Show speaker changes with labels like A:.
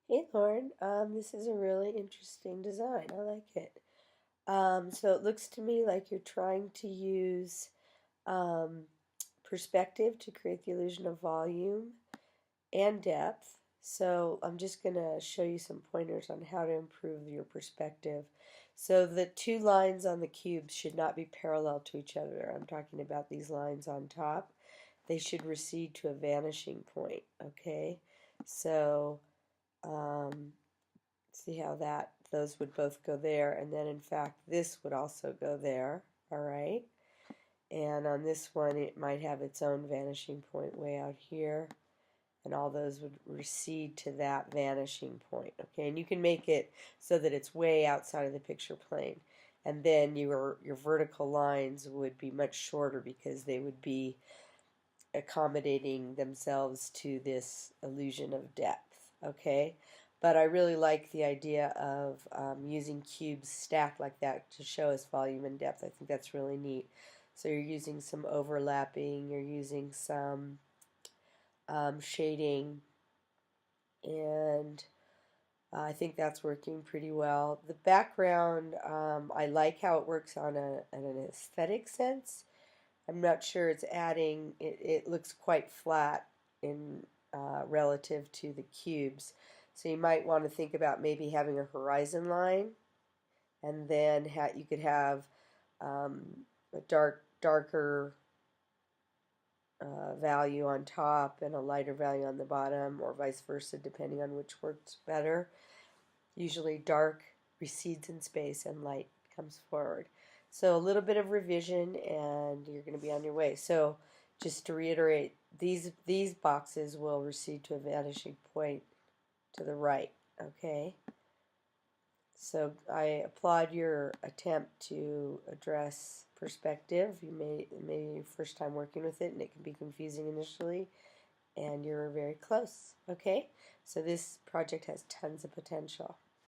A: Hey Lauren, this is a really interesting design. I like it. So it looks to me like you're trying to use um, perspective to create the illusion of volume and depth. So I'm just going to show you some pointers on how to improve your perspective. So the two lines on the cubes should not be parallel to each other. I'm talking about these lines on top. They should recede to a vanishing point, okay? So um, see how that those would both go there, and then in fact this would also go there. All right, and on this one it might have its own vanishing point way out here, and all those would recede to that vanishing point. Okay, and you can make it so that it's way outside of the picture plane, and then your vertical lines would be much shorter because they would be accommodating themselves to this illusion of depth. Okay, but I really like the idea of using cubes stacked like that to show us volume and depth. I think that's really neat. So you're using some overlapping, you're using some shading, and I think that's working pretty well. The background, I like how it works on an aesthetic sense. I'm not sure it's adding, it looks quite flat in relative to the cubes. So you might want to think about maybe having a horizon line, and then you could have a darker value on top and a lighter value on the bottom, or vice versa, depending on which works better. Usually dark recedes in space and light comes forward. So a little bit of revision and you're going to be on your way. So just to reiterate, these boxes will recede to a vanishing point to the right. Okay. So I applaud your attempt to address perspective. Maybe your first time working with it and it can be confusing initially, and you're very close. Okay. So this project has tons of potential.